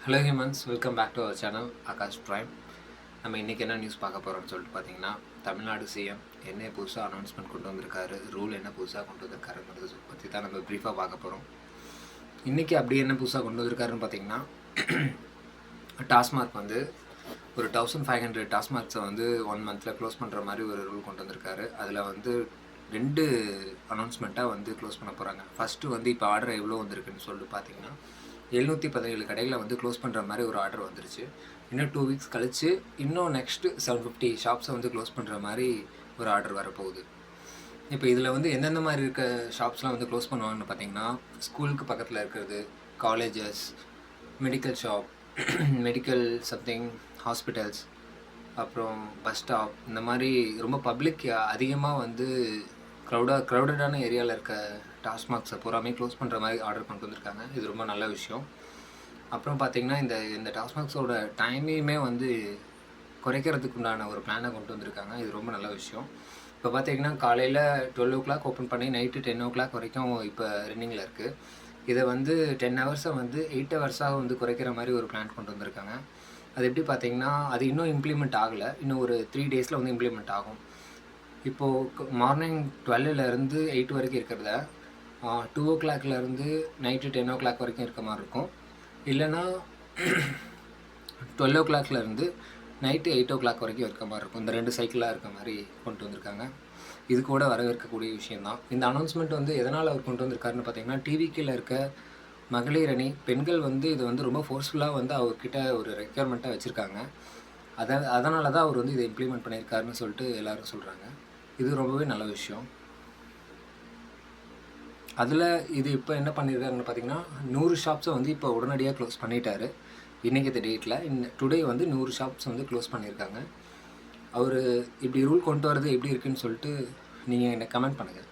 Hello humans, welcome back to our channel Aakash prime. நம்ம இன்றைக்கி என்ன நியூஸ் பார்க்க போகிறோம்னு சொல்லிட்டு பார்த்தீங்கன்னா, தமிழ்நாடு சிஎம் என்ன புதுசாக அனௌன்ஸ்மெண்ட் கொண்டு வந்திருக்காரு, ரூல் என்ன புதுசாக கொண்டு வந்திருக்காருங்கிறத பற்றி தான் நம்ம ப்ரீஃபாக பார்க்க போகிறோம். இன்றைக்கி அப்படி என்ன புதுசாக கொண்டு வந்திருக்காருன்னு பார்த்தீங்கன்னா, டாஸ்மார்க் வந்து ஒரு 1500 டாஸ்மார்க்ஸை வந்து 1 மந்தில் க்ளோஸ் பண்ணுற மாதிரி ஒரு ரூல் கொண்டு வந்திருக்காரு. அதில் வந்து 2 அனௌன்ஸ்மெண்ட்டாக வந்து க்ளோஸ் பண்ண போகிறாங்க. ஃபஸ்ட்டு வந்து இப்போ ஆர்டர் எவ்வளோ வந்திருக்குன்னு சொல்லிட்டு பார்த்தீங்கன்னா 717 கடைகளை வந்து க்ளோஸ் பண்ணுற மாதிரி ஒரு ஆர்டர் வந்துருச்சு. இன்னும் 2 வீக்ஸ் கழித்து இன்னும் நெக்ஸ்ட்டு 750 ஷாப்ஸை வந்து க்ளோஸ் பண்ணுற மாதிரி ஒரு ஆர்டர் வரப்போகுது. இப்போ இதில் வந்து எந்தெந்த மாதிரி இருக்க ஷாப்ஸ்லாம் வந்து க்ளோஸ் பண்ணுவாங்கன்னு பார்த்தீங்கன்னா, ஸ்கூலுக்கு பக்கத்தில் இருக்கிறது, colleges, medical shop, medical something, hospitals, அப்புறம் பஸ் ஸ்டாப், இந்த மாதிரி ரொம்ப பப்ளிக் அதிகமாக வந்து க்ரௌடடான ஏரியாவில் இருக்க டாஸ்மார்க்ஸை பூராமே க்ளோஸ் பண்ணுற மாதிரி ஆர்டர் கொண்டு வந்திருக்காங்க. இது ரொம்ப நல்ல விஷயம். அப்புறம் பார்த்திங்கன்னா இந்த டாஸ்மார்க்ஸோட டைமையுமே வந்து குறைக்கிறதுக்கு உண்டான ஒரு பிளானை கொண்டு வந்திருக்காங்க. இது ரொம்ப நல்ல விஷயம். இப்போ பார்த்திங்கன்னா காலையில் 12 o'clock ஓப்பன் பண்ணி நைட்டு 10 o'clock வரைக்கும் இப்போ ரன்னிங்கில் இருக்குது. இதை வந்து 10 ஹவர்ஸை வந்து 8 ஹவர்ஸாக வந்து குறைக்கிற மாதிரி ஒரு பிளான் கொண்டு வந்திருக்காங்க. அது எப்படி பார்த்திங்கன்னா, அது இன்னும் இம்ப்ளிமெண்ட் ஆகலை. இன்னும் ஒரு 3 days வந்து இம்ப்ளிமெண்ட் ஆகும். இப்போது மார்னிங் 12லேருந்து 8 வரைக்கும் இருக்கிறத 2 o'clockலேருந்து நைட்டு 10 o'clock வரைக்கும் இருக்க மாதிரி இருக்கும். இல்லைனா 12 o'clockலேருந்து நைட்டு 8 o'clock வரைக்கும் இருக்க மாதிரி இருக்கும். இந்த 2 சைக்கிளாக இருக்க மாதிரி கொண்டு வந்திருக்காங்க. இது கூட வரவேற்கக்கூடிய விஷயந்தான். இந்த அனௌன்ஸ்மெண்ட் வந்து எதனால் அவர் கொண்டு வந்திருக்காருன்னு பார்த்தீங்கன்னா, டிவிக்கில் இருக்க மகளிர் அணி பெண்கள் வந்து இதை வந்து ரொம்ப ஃபோர்ஸ்ஃபுல்லாக வந்து அவர்கிட்ட ஒரு ரெக்யர்மெண்ட்டாக வச்சுருக்காங்க. அதனால தான் அவர் வந்து இதை இம்ப்ளிமெண்ட் பண்ணியிருக்காருன்னு சொல்லிட்டு எல்லோரும் சொல்கிறாங்க. இது ரொம்பவே நல்ல விஷயம். அதில் இது இப்போ என்ன பண்ணியிருக்காருன்னு பார்த்தீங்கன்னா, 100 ஷாப்ஸை வந்து இப்போ உடனடியாக க்ளோஸ் பண்ணிட்டாரு. இன்றைக்கி டேட்டில் டுடே வந்து 100 ஷாப்ஸ் வந்து க்ளோஸ் பண்ணியிருக்காங்க. அவர் இப்படி ரூல் கொண்டு வரது எப்படி இருக்குன்னு சொல்லிட்டு நீங்கள் எனக்கு கமெண்ட் பண்ணுங்கள்.